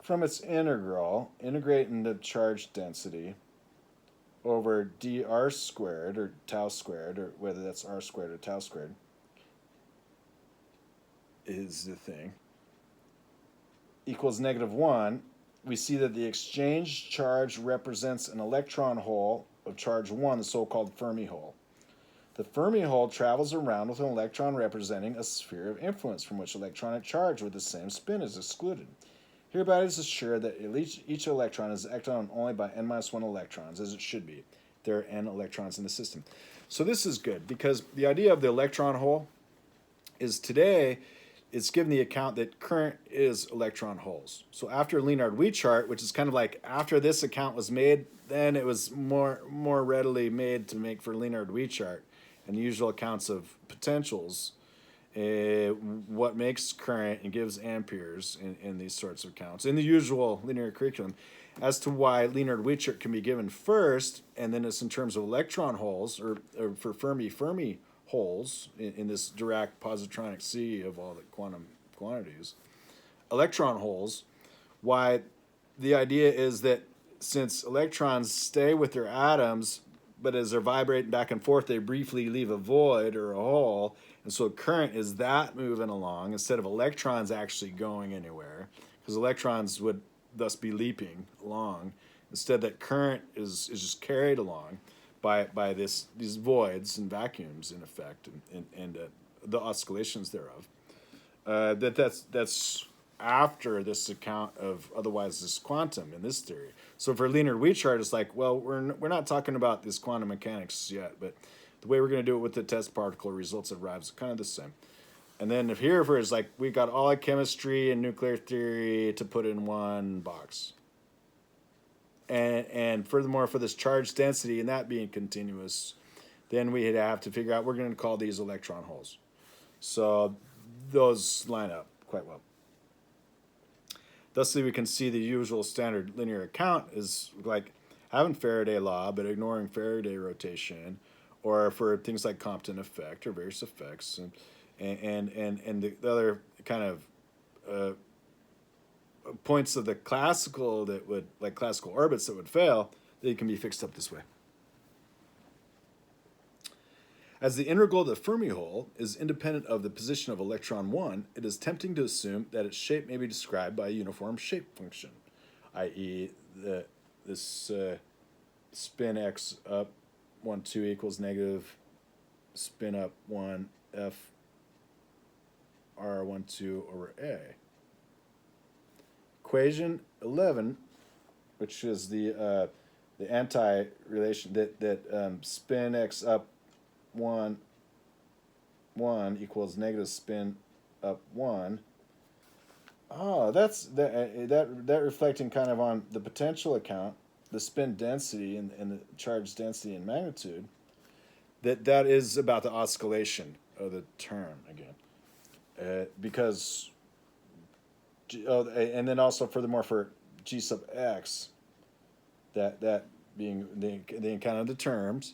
From its integral, integrate into charge density over dr squared, or tau squared, or whether that's r squared or tau squared, is the thing, equals -1, we see that the exchange charge represents an electron hole of charge 1, the so-called Fermi hole. The Fermi hole travels around with an electron representing a sphere of influence from which electronic charge with the same spin is excluded. Hereby it is assured that each electron is acted on only by n-1 electrons, as it should be. There are n electrons in the system. So this is good, because the idea of the electron hole is today it's given the account that current is electron holes. So after Lienard-Wiechert, which is kind of like after this account was made, then it was more readily made to make for Lienard-Wiechert and the usual accounts of potentials, what makes current and gives amperes in these sorts of accounts in the usual linear curriculum. As to why Lienard-Wiechert can be given first, and then it's in terms of electron holes, or for Fermi holes in this Dirac positronic sea of all the quantum quantities, electron holes, why the idea is that since electrons stay with their atoms, but as they're vibrating back and forth, they briefly leave a void or a hole, and so current is that moving along instead of electrons actually going anywhere, because electrons would thus be leaping along. Instead, that current is just carried along by these voids and vacuums in effect, and the oscillations thereof. That's after this account of otherwise this quantum in this theory. So for Lienard-Wiechert, it's like, well, we're not talking about this quantum mechanics yet, but the way we're going to do it with the test particle results arrives kind of the same. And then if here for is like we got all chemistry and nuclear theory to put in one box. And furthermore, for this charge density and that being continuous, then we'd have to figure out, we're going to call these electron holes. So those line up quite well. Thusly, we can see the usual standard linear account is like having Faraday law, but ignoring Faraday rotation, or for things like Compton effect or various effects, and the other kind of points of the classical that would, like classical orbits that would fail, they can be fixed up this way. As the integral of the Fermi hole is independent of the position of electron 1, it is tempting to assume that its shape may be described by a uniform shape function, i.e. this spin x up 1, 2 equals negative spin up 1 f r 1, 2 over a. Equation 11, which is the anti-relation that spin x up 1 equals negative spin up 1. Oh, that's that reflecting kind of on the potential account, the spin density and the charge density and magnitude. That is about the oscillation of the term again, because. Oh, and then also furthermore for G sub x, that being the account of the terms,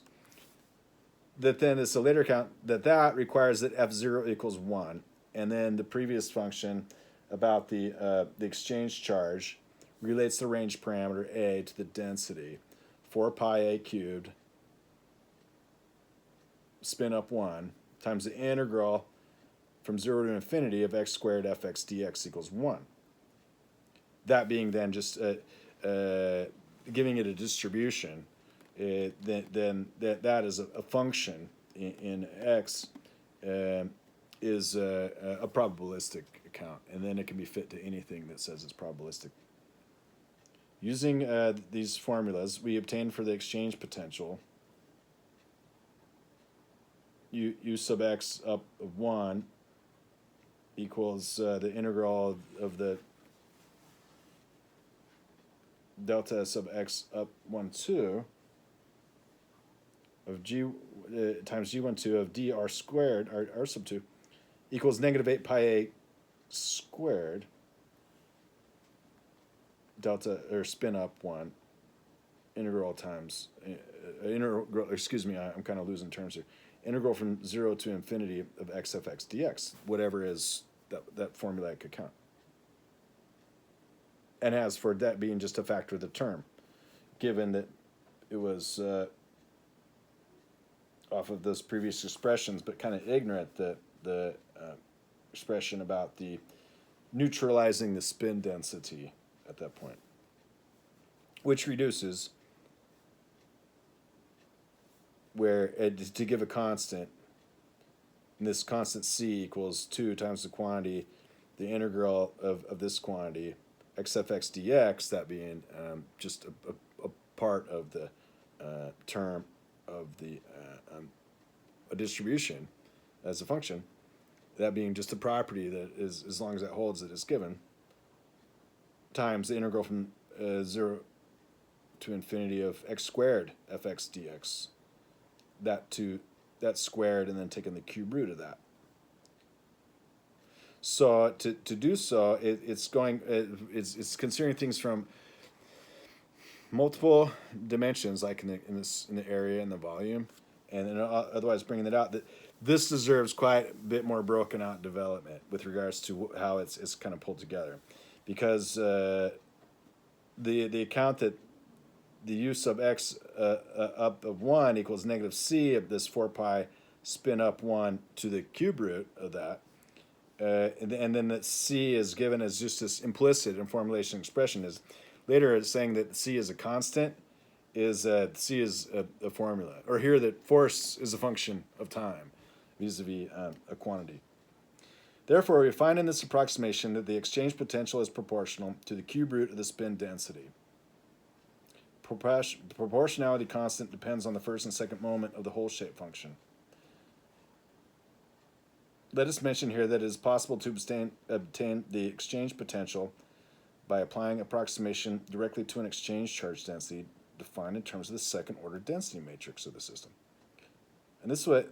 that then it's a later account that requires that f0 equals 1, and then the previous function about the exchange charge relates the range parameter a to the density 4 pi a cubed spin up 1 times the integral from 0 to infinity of x squared fx dx equals 1. That being then just giving it a distribution, then that is a function in x is a probabilistic account, and then it can be fit to anything that says it's probabilistic. Using these formulas, we obtain for the exchange potential u sub x up of 1 equals the integral of the delta sub x up 1, 2 of g times g1, 2 of dr squared, r sub 2, equals negative 8 pi a squared delta, or spin up 1, integral times, integral, excuse me, I'm kind of losing terms here. Integral from 0 to infinity of x fx dx, whatever is that formulaic account. And as for that being just a factor of the term, given that it was off of those previous expressions, but kind of ignorant that the expression about the neutralizing the spin density at that point, which reduces where to give a constant, and this constant c equals 2 times the quantity, the integral of this quantity, x fx dx, that being just a part of the term of the a distribution as a function, that being just a property that is, as long as that holds, it is given, times the integral from 0 to infinity of x squared fx dx, that squared, and then taking the cube root of that. So to do so, it's considering things from multiple dimensions, like in the area and the volume, and then otherwise bringing it out. That this deserves quite a bit more broken out development with regards to how it's kind of pulled together, because the account that the u sub x up of 1 equals negative c of this 4 pi spin up 1 to the cube root of that, and then that c is given as just this implicit in formulation expression. Is later it's saying that c is a constant, is c is a formula, or here that force is a function of time vis-a-vis a quantity. Therefore, we find in this approximation that the exchange potential is proportional to the cube root of the spin density. Proportionality constant depends on the first and second moment of the whole shape function. Let us mention here that it is possible to obtain the exchange potential by applying approximation directly to an exchange charge density defined in terms of the second order density matrix of the system. And this way,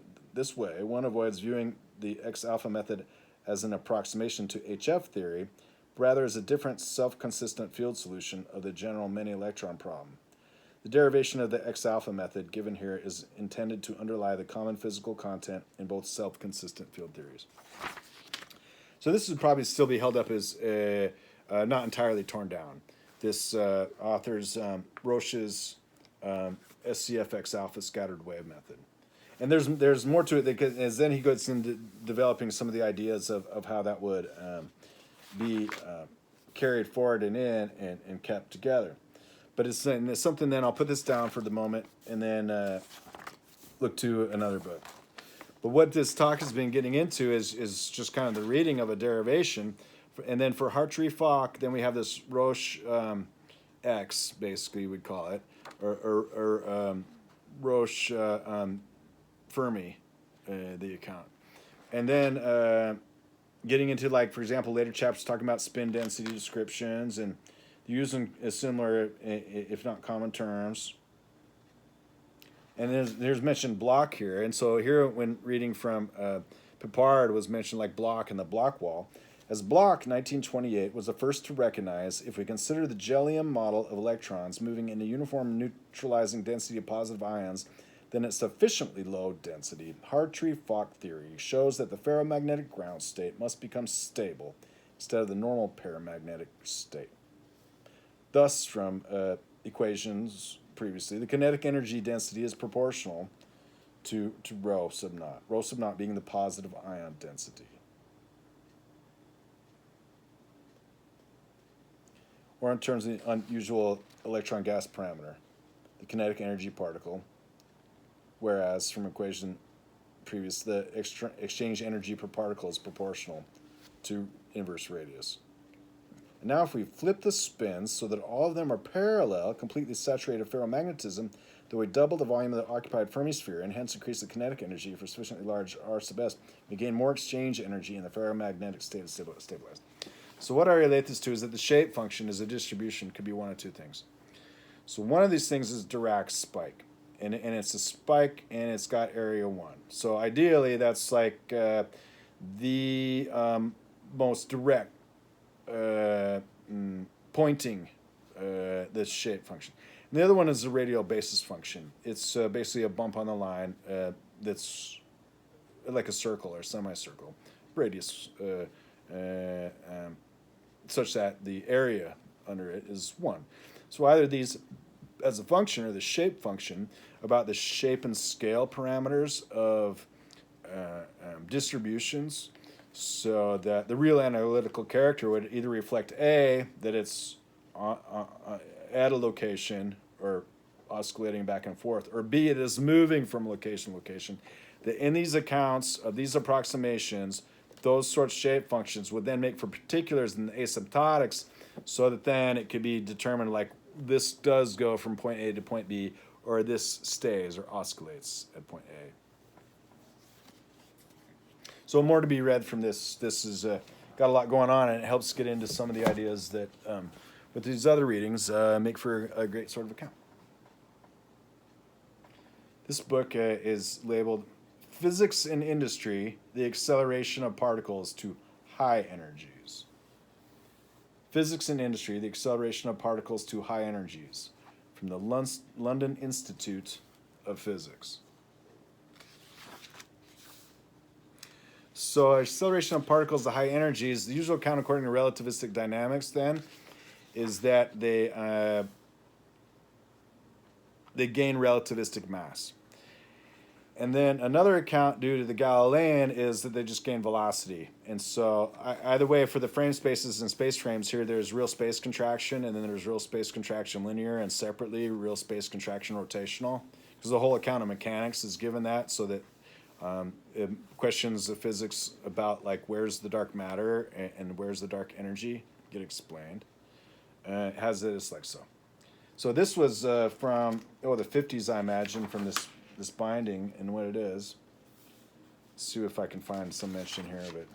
one avoids viewing the X-alpha method as an approximation to HF theory, but rather as a different self-consistent field solution of the general many-electron problem. The derivation of the X-alpha method given here is intended to underlie the common physical content in both self-consistent field theories. So this would probably still be held up as not entirely torn down. This author's Rösch's SCF-Xalpha scattered wave method. And there's more to it, because as then he goes into developing some of the ideas of how that would be carried forward and kept together. But it's something, then I'll put this down for the moment and then look to another book. But what this talk has been getting into is just kind of the reading of a derivation. And then for Hartree-Fock, then we have this Rösch X, basically we'd call it, or Rösch-Fermi, the account. And then getting into, like, for example, later chapters talking about spin density descriptions and using similar, if not common terms. And there's mentioned block here. And so here, when reading from Pipard, was mentioned like block and the block wall. As Bloch, 1928, was the first to recognize, if we consider the Gellium model of electrons moving in a uniform neutralizing density of positive ions, then at sufficiently low density, Hartree-Fock theory shows that the ferromagnetic ground state must become stable instead of the normal paramagnetic state. Thus, from equations previously, the kinetic energy density is proportional to rho sub naught being the positive ion density. or in terms of the unusual electron gas parameter, the kinetic energy particle, whereas from equation previous, the exchange energy per particle is proportional to inverse radius. And now if we flip the spins so that all of them are parallel, completely saturated ferromagnetism, though we double the volume of the occupied Fermi sphere and hence increase the kinetic energy for sufficiently large R sub s, we gain more exchange energy in the ferromagnetic state is stabilized. So what I relate this to is that the shape function is a distribution, could be one of two things. So one of these things is Dirac's spike. And it's a spike, and it's got area 1. So ideally, that's like the most direct pointing this shape function. And the other one is the radial basis function. It's basically a bump on the line that's like a circle or semicircle, radius, such that the area under it is 1. So either these as a function or the shape function about the shape and scale parameters of distributions, so that the real analytical character would either reflect A, that it's at a location or oscillating back and forth, or B, it is moving from location to location. That in these accounts of these approximations, those sorts of shape functions would then make for particulars in the asymptotics, so that then it could be determined like this does go from point A to point B, or this stays or oscillates at point A. So more to be read from this. This is got a lot going on, and it helps get into some of the ideas that, with these other readings, make for a great sort of account. This book is labeled Physics in Industry, the Acceleration of Particles to High Energies. Physics in Industry, the Acceleration of Particles to High Energies, from the London Institute of Physics. So acceleration of particles to high energies, the usual account according to relativistic dynamics then, is that they gain relativistic mass. And then another account due to the Galilean is that they just gain velocity. And so either way, for the frame spaces and space frames here, there's real space contraction, and then there's real space contraction linear, and separately real space contraction rotational. Because the whole account of mechanics is given that, so that questions of physics about like where's the dark matter and where's the dark energy get explained. It has this like so. So this was from the 50s, I imagine, from this binding and what it is. Let's see if I can find some mention here of it.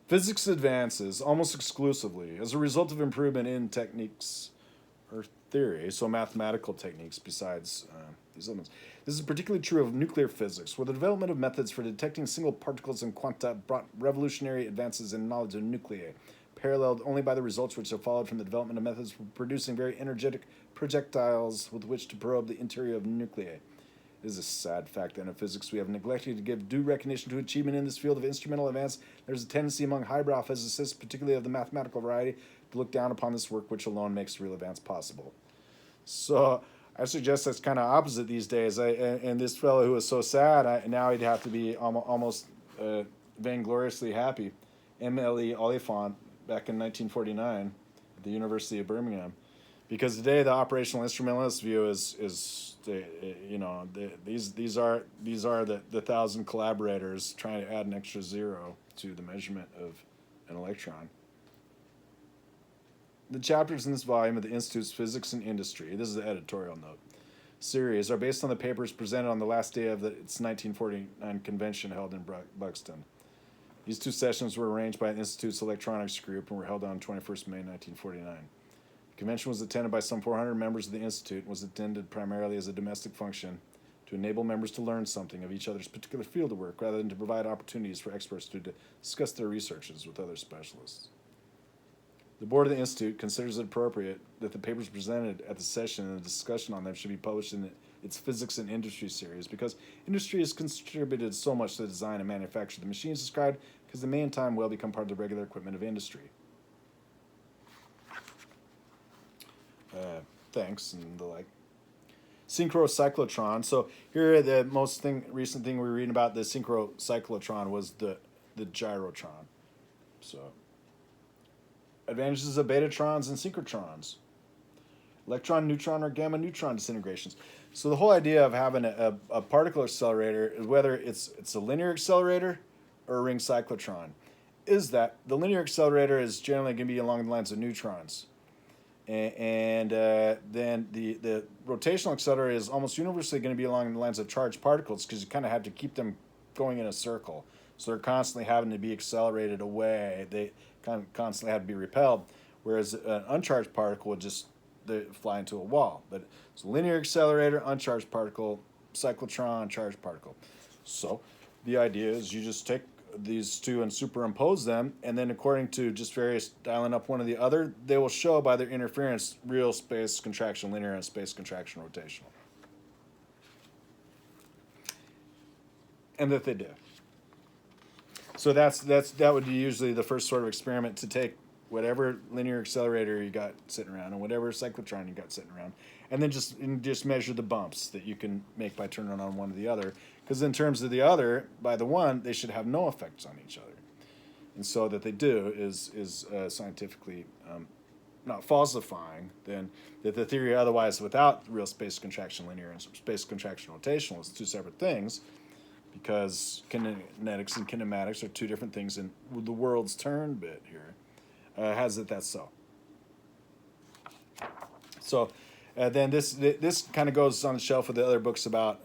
Physics advances almost exclusively as a result of improvement in techniques or theory, so mathematical techniques besides these elements. This is particularly true of nuclear physics, where the development of methods for detecting single particles and quanta brought revolutionary advances in knowledge of nuclei, paralleled only by the results which have followed from the development of methods for producing very energetic projectiles with which to probe the interior of nuclei. It is a sad fact that in physics we have neglected to give due recognition to achievement in this field of instrumental advance. There is a tendency among highbrow physicists, particularly of the mathematical variety, to look down upon this work which alone makes real advance possible. So I suggest that's kind of opposite these days. And this fellow who was so sad, now he'd have to be almost vaingloriously happy. M.L.E. Oliphant, back in 1949, at the University of Birmingham. Because today the operational instrumentalist view is these are the 1,000 collaborators trying to add an extra zero to the measurement of an electron. The chapters in this volume of the Institute's Physics and Industry, this is the editorial note, series are based on the papers presented on the last day of its 1949 convention held in Buxton. These two sessions were arranged by the Institute's electronics group and were held on 21st May 1949. The convention was attended by some 400 members of the Institute and was intended primarily as a domestic function to enable members to learn something of each other's particular field of work rather than to provide opportunities for experts to discuss their researches with other specialists. The board of the Institute considers it appropriate that the papers presented at the session and the discussion on them should be published in its Physics and Industry series because industry has contributed so much to the design and manufacture of the machines described because they may in time well become part of the regular equipment of industry. Thanks and the like. Synchro-cyclotron. So here the recent thing we were reading about the synchro-cyclotron was the gyrotron. So advantages of beta-trons and synchrotrons, electron, neutron, or gamma neutron disintegrations. So the whole idea of having a particle accelerator is whether it's a linear accelerator or a ring cyclotron, is that the linear accelerator is generally going to be along the lines of neutrons. And then the rotational accelerator is almost universally going to be along the lines of charged particles because you kind of have to keep them going in a circle. So they're constantly having to be accelerated away. They kind of constantly have to be repelled, whereas an uncharged particle would just fly into a wall. But it's a linear accelerator, uncharged particle, cyclotron, charged particle. So the idea is you just take these two and superimpose them, and then according to just various dialing up one or the other, they will show by their interference real space contraction linear and space contraction rotational. And that they do. So that would be usually the first sort of experiment, to take whatever linear accelerator you got sitting around and whatever cyclotron you got sitting around, and then just measure the bumps that you can make by turning on one or the other. Because in terms of the other, by the one, they should have no effects on each other. And so that they do is scientifically not falsifying then that the theory otherwise without real space contraction linear and space contraction rotational is two separate things, because kinetics and kinematics are two different things, and the world's turn bit here has it that's so. So then this kind of goes on the shelf with the other books about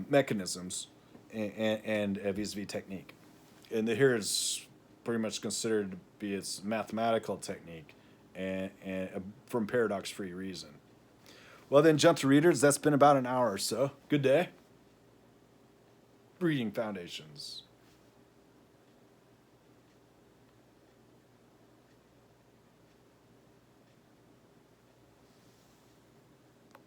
mechanisms and vis-a-vis technique. And here is pretty much considered to be its mathematical technique and from paradox-free reason. Well then, jump to readers. That's been about an hour or so. Good day. Reading Foundations.